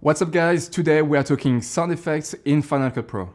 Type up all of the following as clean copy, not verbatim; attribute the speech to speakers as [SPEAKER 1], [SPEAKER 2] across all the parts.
[SPEAKER 1] What's up guys, today we are talking sound effects in Final Cut Pro.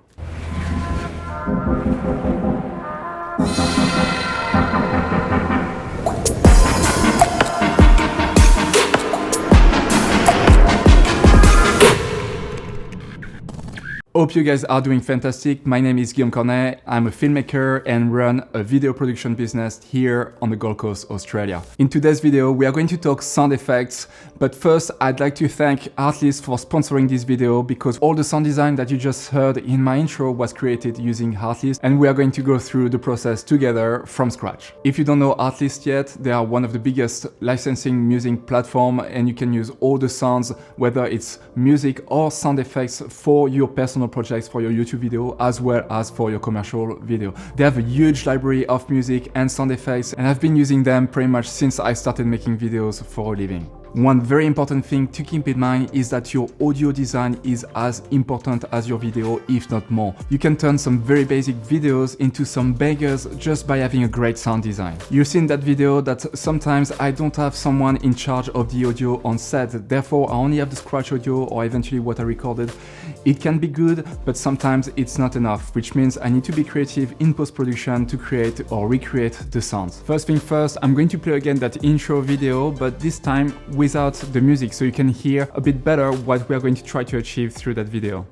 [SPEAKER 1] Hope you guys are doing fantastic. My name is Guillaume Cornet. I'm a filmmaker and run a video production business here on the Gold Coast, Australia. In today's video, we are going to talk sound effects, but first I'd like to thank Artlist for sponsoring this video because all the sound design that you just heard in my intro was created using Artlist, and we are going to go through the process together from scratch. If you don't know Artlist yet, they are one of the biggest licensing music platform, and you can use all the sounds, whether it's music or sound effects, for your personal projects, for your YouTube video, as well as for your commercial video. They have a huge library of music and sound effects, and I've been using them pretty much since I started making videos for a living. One very important thing to keep in mind is that your audio design is as important as your video, if not more. You can turn some very basic videos into some bangers just by having a great sound design. You've seen that video that sometimes I don't have someone in charge of the audio on set, therefore I only have the scratch audio or eventually what I recorded. It can be good, but sometimes it's not enough, which means I need to be creative in post-production to create or recreate the sounds. First thing first, I'm going to play again that intro video, but this time without the music, so you can hear a bit better what we are going to try to achieve through that video.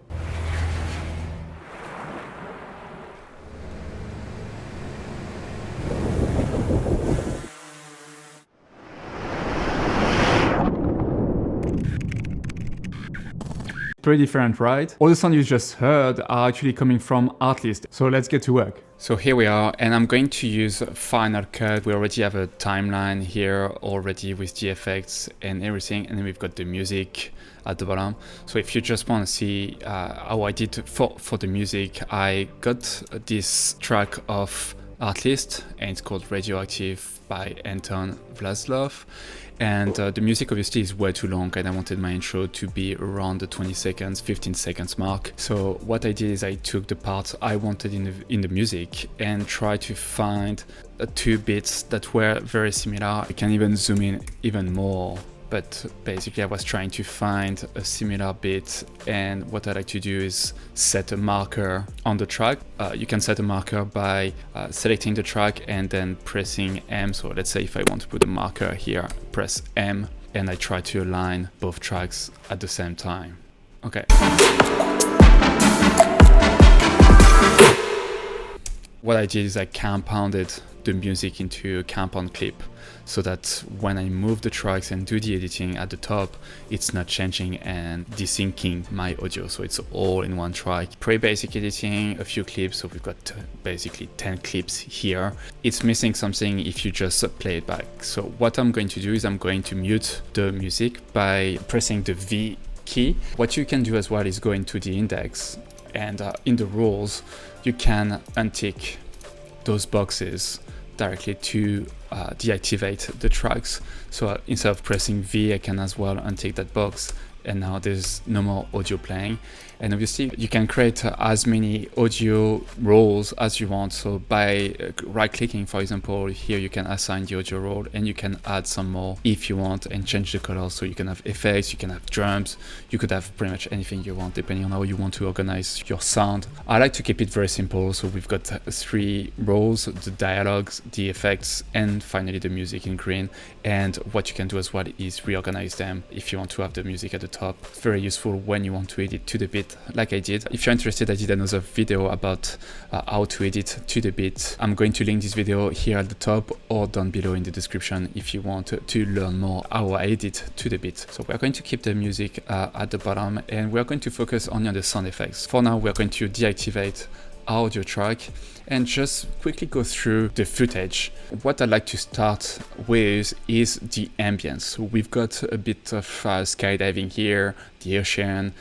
[SPEAKER 1] Pretty different, right? All the sounds you just heard are actually coming from Artlist, so let's get to work.
[SPEAKER 2] So here we are, and I'm going to use Final Cut. We already have a timeline here already with the effects and everything, and then we've got the music at the bottom. So if you just want to see how I did for the music, I got this track of Artlist, and it's called Radioactive by Anton Vlaslov. And the music obviously is way too long, and I wanted my intro to be around the 20 seconds, 15 seconds mark. So what I did is I took the parts I wanted in the music and tried to find two bits that were very similar. I can even zoom in even more, but basically I was trying to find a similar bit, and what I like to do is set a marker on the track. You can set a marker by selecting the track and then pressing M. So let's say if I want to put a marker here, press M, and I try to align both tracks at the same time. Okay. What I did is I compounded the music into a compound clip, so that when I move the tracks and do the editing at the top, it's not changing and desyncing my audio, so it's all in one track. Pretty basic editing, a few clips, so we've got basically 10 clips here. It's missing something if you just play it back. So what I'm going to do is I'm going to mute the music by pressing the V key. What you can do as well is go into the index, and in the rules you can untick those boxes directly to deactivate the tracks. So instead of pressing V, I can as well untick that box, and now there's no more audio playing. And obviously you can create as many audio roles as you want. So by right clicking, for example, here you can assign the audio role, and you can add some more if you want and change the color. So you can have effects, you can have drums, you could have pretty much anything you want depending on how you want to organize your sound. I like to keep it very simple. So we've got 3 roles: the dialogues, the effects, and finally the music in green. And what you can do as well is reorganize them if you want to have the music at the top. It's very useful when you want to edit to the beat, like I did. If you're interested, I did another video about how to edit to the beat. I'm going to link this video here at the top or down below in the description if you want to learn more how I edit to the beat. So we're going to keep the music at the bottom, and we're going to focus only on the sound effects. For now, we're going to deactivate our audio track and just quickly go through the footage. What I like to start with is the ambience. So we've got a bit of skydiving here, the ocean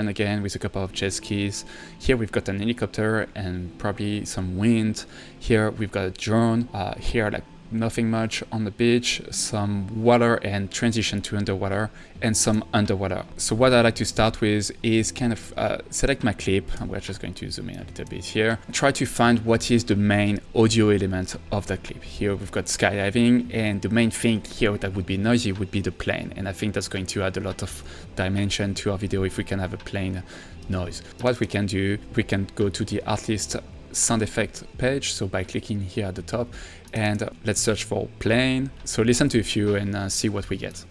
[SPEAKER 2] again with a couple of jet skis. Here we've got an helicopter and probably some wind. Here we've got a drone. Here like nothing much on the beach, some water and transition to underwater, and some underwater. So what I like to start with is kind of select my clip, and we're just going to zoom in a little bit here. Try to find what is the main audio element of that clip. Here we've got skydiving, and the main thing here that would be noisy would be the plane, and I think that's going to add a lot of dimension to our video if we can have a plane noise. What we can do, we can go to the Artlist sound effect page, so by clicking here at the top, and let's search for plane. So listen to a few and see what we get.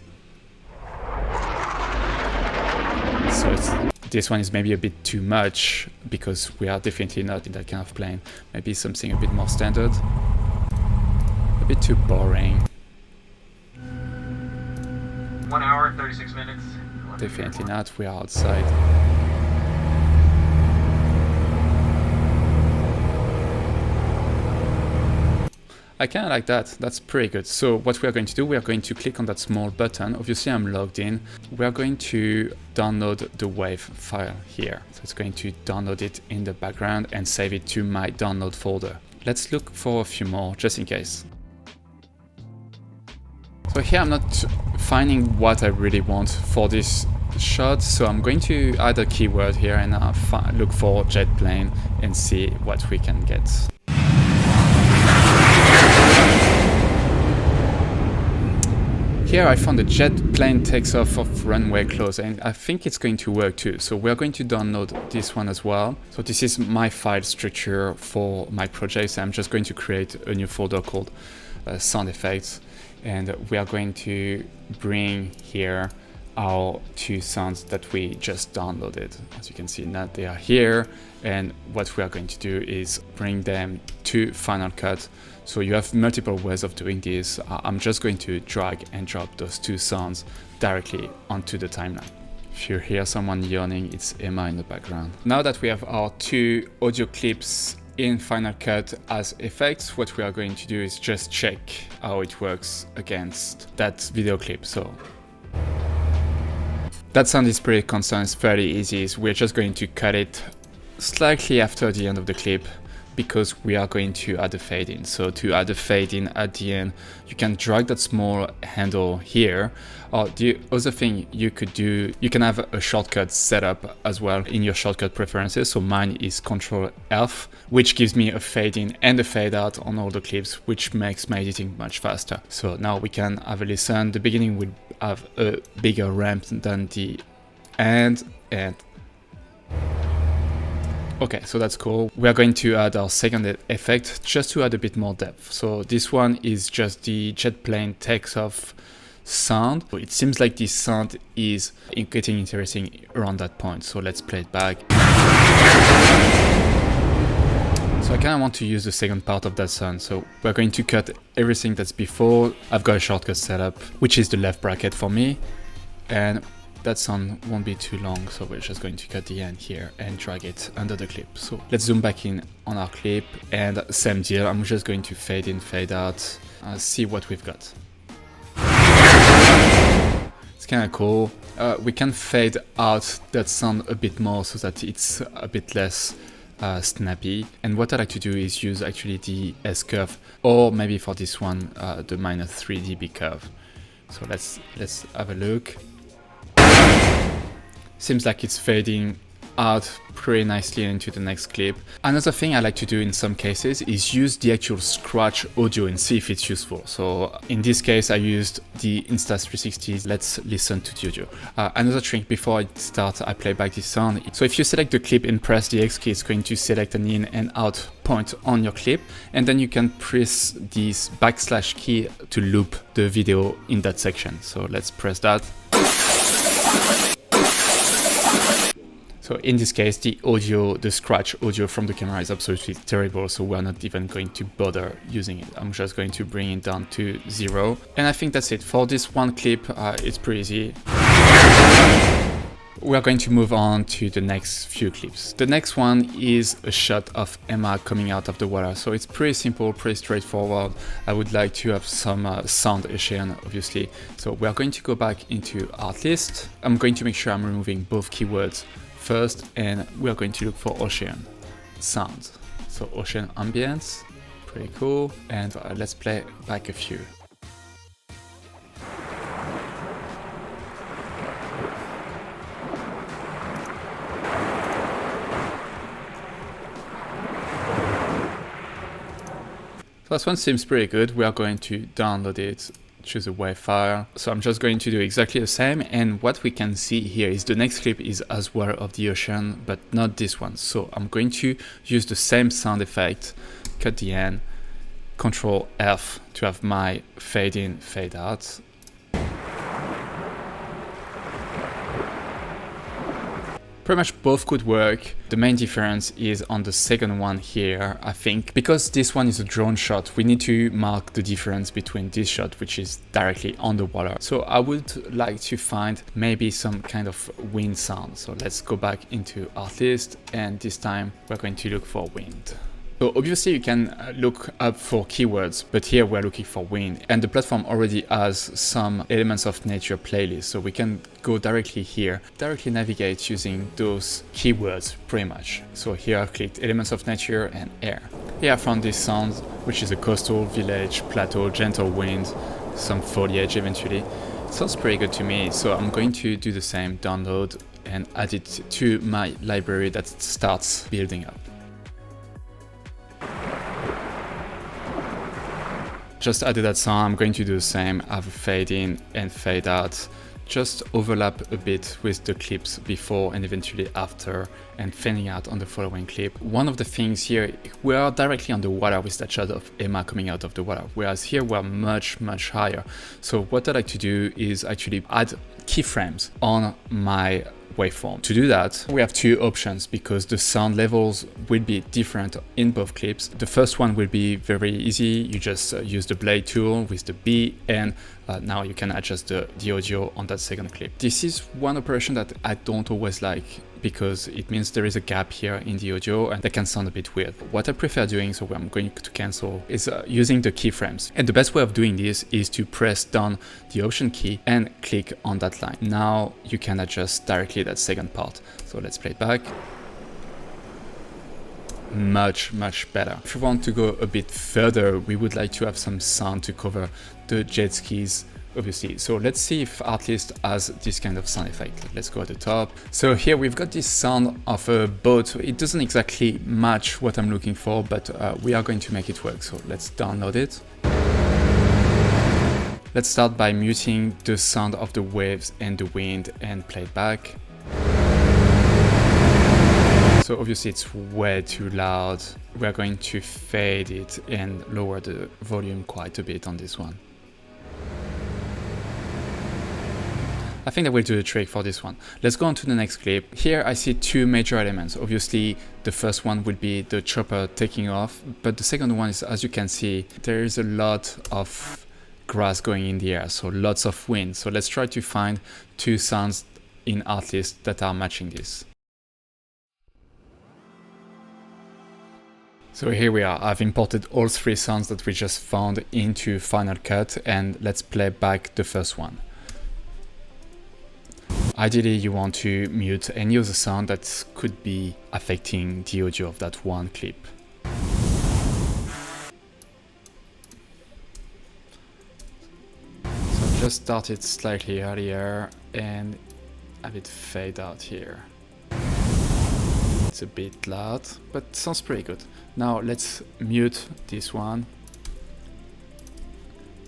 [SPEAKER 2] So this one is maybe a bit too much because we are definitely not in that kind of plane. Maybe something a bit more standard, a bit too boring.
[SPEAKER 3] 1 hour, 36 minutes.
[SPEAKER 2] Definitely not, we are outside. I kind of like that, that's pretty good. So what we are going to do, we are going to click on that small button. Obviously I'm logged in. We are going to download the WAV file here. So it's going to download it in the background and save it to my download folder. Let's look for a few more just in case. So here I'm not finding what I really want for this shot, so I'm going to add a keyword here and look for jet plane and see what we can get. Here I found a jet plane takes off of runway close, and I think it's going to work too. So we're going to download this one as well. So this is my file structure for my projects. I'm just going to create a new folder called sound effects, and we are going to bring here our two sounds that we just downloaded. As you can see now they are here, and what we are going to do is bring them to Final Cut. So you have multiple ways of doing this. I'm just going to drag and drop those two sounds directly onto the timeline. If you hear someone yawning, it's Emma in the background. Now that we have our two audio clips in Final Cut as effects, what we are going to do is just check how it works against that video clip. So that sound is pretty constant, it's fairly easy. So we're just going to cut it slightly after the end of the clip because we are going to add a fade in. So to add a fade in at the end, you can drag that small handle here. Or the other thing you could do, you can have a shortcut set up as well in your shortcut preferences. So mine is Control F, which gives me a fade in and a fade out on all the clips, which makes my editing much faster. So now we can have a listen. The beginning will have a bigger ramp than the end, and okay, so that's cool. We are going to add our second effect just to add a bit more depth. So this one is just the jet plane takes off sound. It seems like this sound is getting interesting around that point. So let's play it back. So I kind of want to use the second part of that sound. So we're going to cut everything that's before. I've got a shortcut set up, which is the left bracket for me. And that sound won't be too long, so we're just going to cut the end here and drag it under the clip. So let's zoom back in on our clip, and same deal, I'm just going to fade in, fade out, see what we've got. It's kind of cool. We can fade out that sound a bit more so that it's a bit less snappy. And what I like to do is use actually the S curve, or maybe for this one, the -3 dB curve. So let's have a look. Seems like it's fading out pretty nicely into the next clip. Another thing I like to do in some cases is use the actual scratch audio and see if it's useful. So in this case, I used the Insta360. Let's listen to the audio. Another trick before I start, I play back this sound. So if you select the clip and press the X key, it's going to select an in and out point on your clip. And then you can press this / key to loop the video in that section. So let's press that. So in this case, the audio, the scratch audio from the camera is absolutely terrible, so we're not even going to bother using it. I'm just going to bring it down to 0. And I think that's it. For this one clip, it's pretty easy. We are going to move on to the next few clips. The next one is a shot of Emma coming out of the water. So it's pretty simple, pretty straightforward. I would like to have some sound ocean, obviously. So we are going to go back into Artlist. I'm going to make sure I'm removing both keywords first, and we are going to look for ocean sounds. So ocean ambience, pretty cool. And let's play back a few. This one seems pretty good. We are going to download it, choose a WAV file. So I'm just going to do exactly the same. And what we can see here is the next clip is as well of the ocean, but not this one. So I'm going to use the same sound effect, cut the end, Control F to have my fade in, fade out. Pretty much both could work. The main difference is on the second one here, I think. Because this one is a drone shot, we need to mark the difference between this shot, which is directly on the water. So I would like to find maybe some kind of wind sound. So let's go back into Artlist, and this time we're going to look for wind. So obviously you can look up for keywords, but here we're looking for wind, and the platform already has some elements of nature playlist, so we can go directly here, directly navigate using those keywords pretty much. So here I've clicked elements of nature and air. Here I found this sound, which is a coastal, village, plateau, gentle wind, some foliage eventually. It sounds pretty good to me, so I'm going to do the same, download and add it to my library that starts building up. Just added that sound, I'm going to do the same, have a fade in and fade out, just overlap a bit with the clips before and eventually after, and fading out on the following clip. One of the things here, we are directly on the water with that shot of Emma coming out of the water, whereas here we're much higher. So what I like to do is actually add keyframes on my waveform. To do that, we have two options because the sound levels will be different in both clips. The first one will be very easy. You just use the blade tool with the B, and now you can adjust the audio on that second clip. This is one operation that I don't always like because it means there is a gap here in the audio and that can sound a bit weird. What I prefer doing, so I'm going to cancel, is using the keyframes. And the best way of doing this is to press down the Option key and click on that line. Now you can adjust directly that second part. So let's play it back. Much better. If you want to go a bit further, we would like to have some sound to cover the jet skis, obviously. So let's see if Artlist has this kind of sound effect. Let's go at the top. So here we've got this sound of a boat. It doesn't exactly match what I'm looking for, but we are going to make it work. So let's download it. Let's start by muting the sound of the waves and the wind and play it back. So obviously it's way too loud. We're going to fade it and lower the volume quite a bit on this one. I think that will do the trick for this one. Let's go on to the next clip. Here I see two major elements. Obviously the first one will be the chopper taking off, but the second one is, as you can see, there is a lot of grass going in the air, so lots of wind. So let's try to find two sounds in Artlist that are matching this. So here we are. I've imported all three sounds that we just found into Final Cut, and let's play back the first one. Ideally, you want to mute any other sound that could be affecting the audio of that one clip. So just start it slightly earlier and have it fade out here. It's a bit loud, but sounds pretty good. Now let's mute this one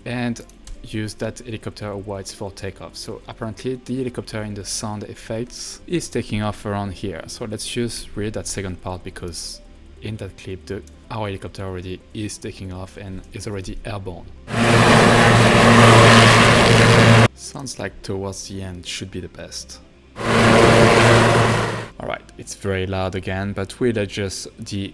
[SPEAKER 2] and use that helicopter while it's for takeoff. So apparently the helicopter in the sound effects is taking off around here. So let's just read that second part because in that clip our helicopter already is taking off and is already airborne. Sounds like towards the end should be the best. Alright, it's very loud again, but we'll adjust the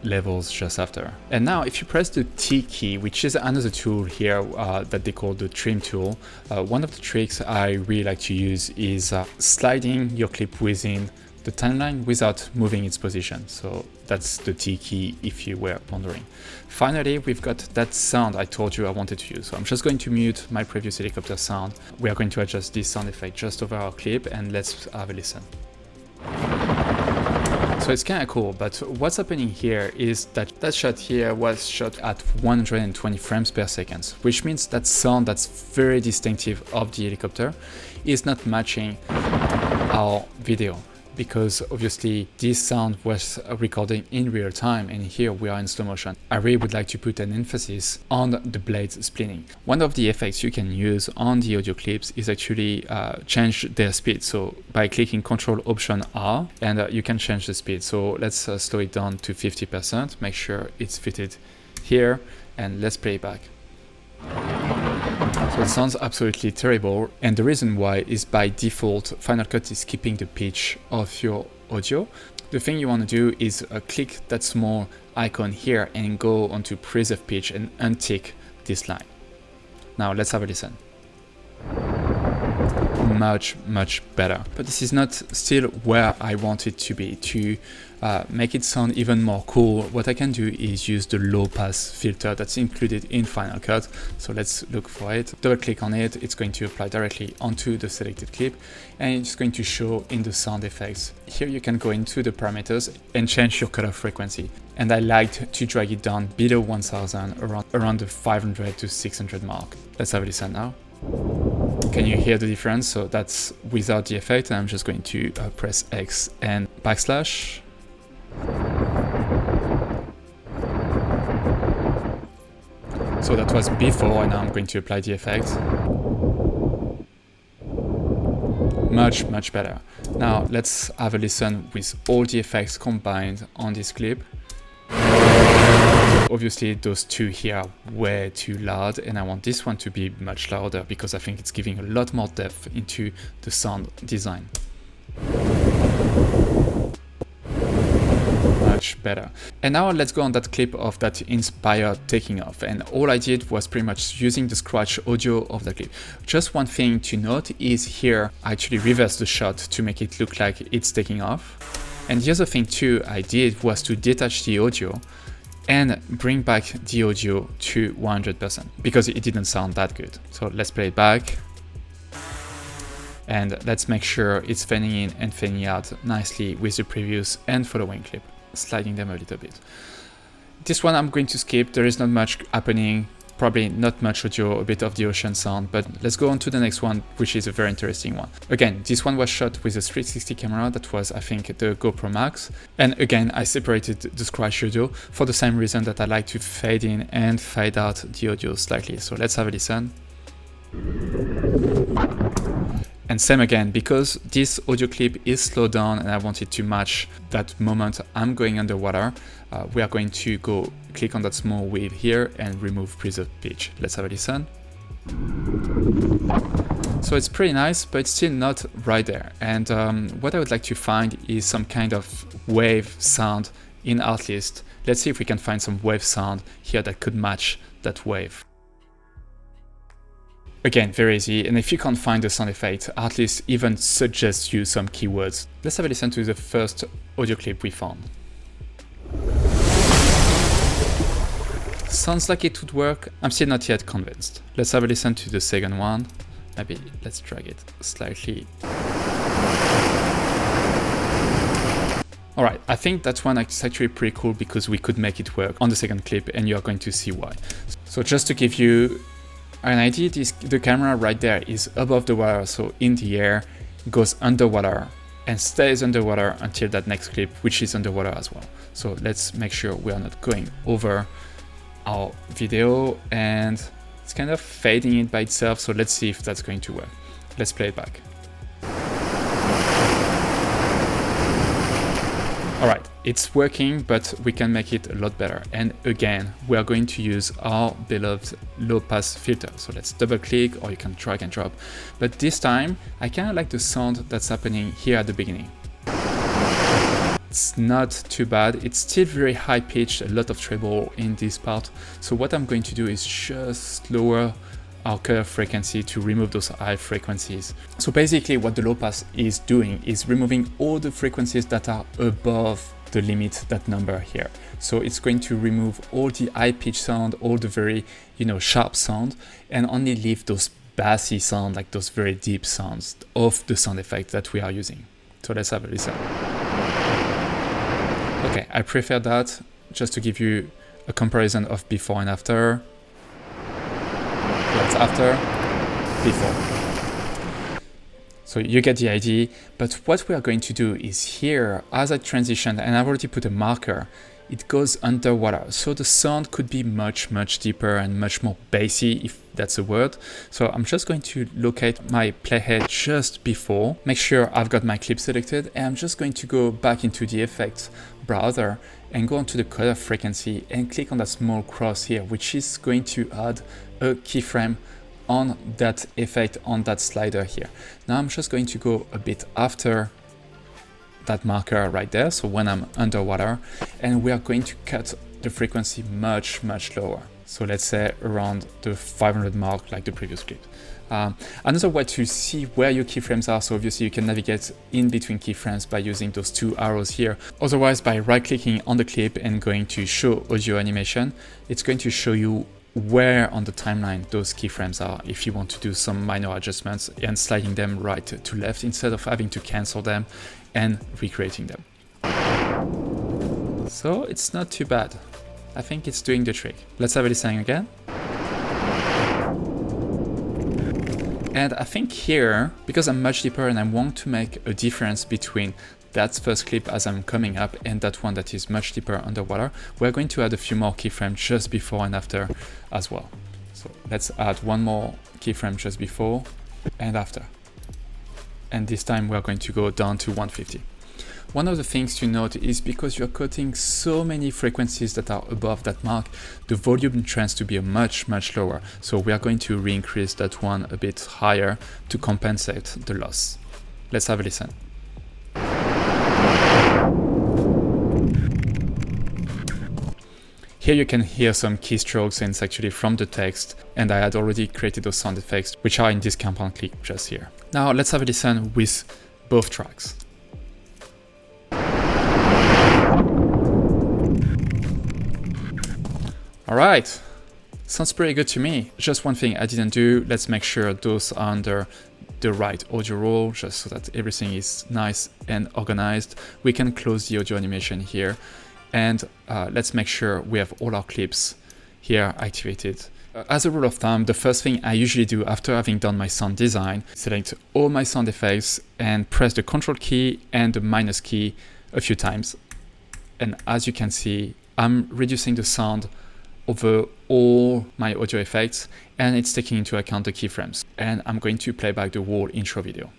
[SPEAKER 2] levels just after. And now if you press the T key, which is another tool here that they call the trim tool, one of the tricks I really like to use is sliding your clip within the timeline without moving its position. So that's the T key if you were wondering. Finally, we've got that sound I told you I wanted to use. So I'm just going to mute my previous helicopter sound. We are going to adjust this sound effect just over our clip and let's have a listen. So it's kind of cool, but what's happening here is that that shot here was shot at 120 frames per second, which means that sound that's very distinctive of the helicopter is not matching our video, because obviously this sound was recording in real time and here we are in slow motion. I really would like to put an emphasis on the blades splitting. One of the effects you can use on the audio clips is actually change their speed. So by clicking Ctrl Option R, and you can change the speed. So let's slow it down to 50%, make sure it's fitted here, and let's play it back. So it sounds absolutely terrible, and the reason why is by default Final Cut is keeping the pitch of your audio. The thing you want to do is click that small icon here and go onto preserve pitch and untick this line. Now let's have a listen. Much better, but this is not still where I want it to be. To make it sound even more cool, what I can do is use the low pass filter that's included in Final Cut. So let's look for it, double click on it, it's going to apply directly onto the selected clip and it's going to show in the sound effects. Here you can go into the parameters and change your cutoff frequency, and I like to drag it down below 1000, around the 500 to 600 mark. Let's have a listen now. Can you hear the difference? So that's without the effect, and I'm just going to press X and backslash. So that was before, and now I'm going to apply the effect. Much better. Now let's have a listen with all the effects combined on this clip. Obviously those two here are way too loud, and I want this one to be much louder because I think it's giving a lot more depth into the sound design. Much better. And now let's go on that clip of that Inspire taking off, and all I did was pretty much using the scratch audio of the clip. Just one thing to note is here I actually reversed the shot to make it look like it's taking off. And the other thing too I did was to detach the audio and bring back the audio to 100% because it didn't sound that good. So let's play it back. And let's make sure it's fading in and fading out nicely with the previous and following clip, sliding them a little bit. This one I'm going to skip, there is not much happening, probably not much audio, a bit of the ocean sound, but let's go on to the next one, which is a very interesting one. Again, this one was shot with a 360 camera that was, I think, the GoPro Max. And again, I separated the scratch audio for the same reason that I like to fade in and fade out the audio slightly. So let's have a listen. And same again, because this audio clip is slowed down and I want it to match that moment I'm going underwater, we are going to go click on that small wave here and remove preserve pitch. Let's have a listen. So it's pretty nice, but it's still not right there. And what I would like to find is some kind of wave sound in Artlist. Let's see if we can find some wave sound here that could match that wave. Again, very easy, and if you can't find the sound effect, Artlist even suggests you some keywords. Let's have a listen to the first audio clip we found. Sounds like it would work. I'm still not yet convinced. Let's have a listen to the second one. Maybe let's drag it slightly. Alright, I think that one is actually pretty cool because we could make it work on the second clip and you're going to see why. So just to give you an idea, the camera right there is above the water, so in the air, goes underwater and stays underwater until that next clip, which is underwater as well. So let's make sure we are not going over our video, and it's kind of fading in by itself. So let's see if that's going to work. Let's play it back. All right, it's working, but we can make it a lot better. And again, we are going to use our beloved low pass filter. So let's double click, or you can drag and drop. But this time, I kind of like the sound that's happening here at the beginning. It's not too bad. It's still very high pitched, a lot of treble in this part. So what I'm going to do is just lower our cutoff frequency to remove those high frequencies. So basically what the low pass is doing is removing all the frequencies that are above the limit, that number here. So it's going to remove all the high pitch sound, all the very, sharp sound, and only leave those bassy sound, like those very deep sounds of the sound effect that we are using. So let's have a listen. Okay, I prefer that just to give you a comparison of before and after. That's after, before. So you get the idea, but what we are going to do is here, as I transition, and I've already put a marker, it goes underwater. So the sound could be much, much deeper and much more bassy, if that's a word. So I'm just going to locate my playhead just before, make sure I've got my clip selected, and I'm just going to go back into the effects browser and go onto the cutoff frequency and click on that small cross here, which is going to add a keyframe on that effect on that slider here. Now I'm just going to go a bit after that marker right there, so when I'm underwater, and we are going to cut the frequency much, much lower. So let's say around the 500 mark like the previous clip. Another way to see where your keyframes are, so obviously you can navigate in between keyframes by using those two arrows here. Otherwise, by right-clicking on the clip and going to show audio animation, it's going to show you where on the timeline those keyframes are if you want to do some minor adjustments and sliding them right to left instead of having to cancel them and recreating them. So it's not too bad. I think it's doing the trick. Let's have a listen again. And I think here, because I'm much deeper and I want to make a difference between that first clip as I'm coming up and that one that is much deeper underwater, we're going to add a few more keyframes just before and after as well. So let's add one more keyframe just before and after. And this time we're going to go down to 150. One of the things to note is because you're cutting so many frequencies that are above that mark, the volume tends to be much, much lower. So we are going to re-increase that one a bit higher to compensate the loss. Let's have a listen. Here you can hear some keystrokes, and it's actually from the text, and I had already created those sound effects, which are in this compound clip just here. Now let's have a listen with both tracks. All right, sounds pretty good to me. Just one thing I didn't do, let's make sure those are under the right audio roll, just so that everything is nice and organized. We can close the audio animation here, and let's make sure we have all our clips here activated. As a rule of thumb, the first thing I usually do after having done my sound design, select all my sound effects and press the Control key and the minus key a few times. And as you can see, I'm reducing the sound over all my audio effects, and it's taking into account the keyframes. And I'm going to play back the whole intro video.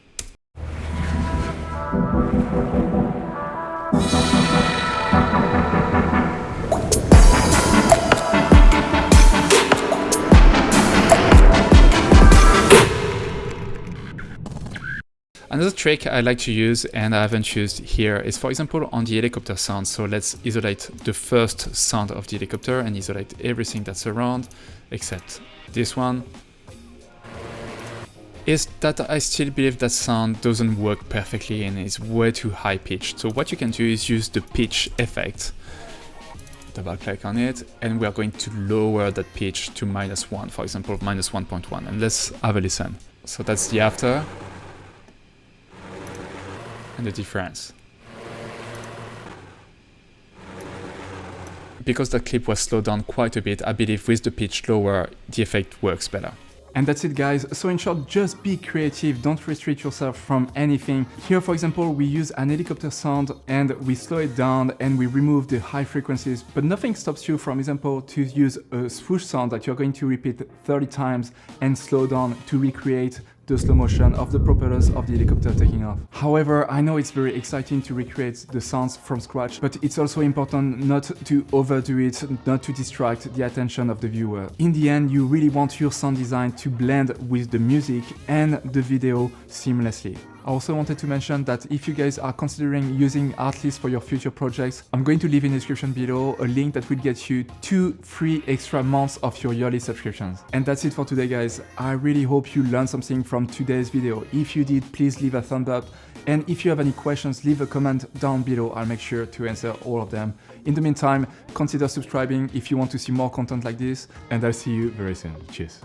[SPEAKER 2] Another trick I like to use, and I haven't used here, is for example on the helicopter sound. So let's isolate the first sound of the helicopter and isolate everything that's around except this one. Is that I still believe that sound doesn't work perfectly and is way too high pitched. So what you can do is use the pitch effect, double click on it, and we are going to lower that pitch to -1, for example -1.1, and let's have a listen. So that's the after and the difference. Because the clip was slowed down quite a bit, I believe with the pitch lower, the effect works better.
[SPEAKER 1] And that's it, guys. So in short, just be creative, don't restrict yourself from anything. Here, for example, we use an helicopter sound and we slow it down and we remove the high frequencies, but nothing stops you, for example, to use a swoosh sound that you're going to repeat 30 times and slow down to recreate the slow motion of the propellers of the helicopter taking off. However, I know it's very exciting to recreate the sounds from scratch, but it's also important not to overdo it, not to distract the attention of the viewer. In the end, you really want your sound design to blend with the music and the video seamlessly. I also wanted to mention that if you guys are considering using Artlist for your future projects, I'm going to leave in the description below a link that will get you 2 free extra months of your yearly subscriptions. And that's it for today, guys. I really hope you learned something from today's video. If you did, please leave a thumbs up. And if you have any questions, leave a comment down below. I'll make sure to answer all of them. In the meantime, consider subscribing if you want to see more content like this, and I'll see you very soon. Cheers.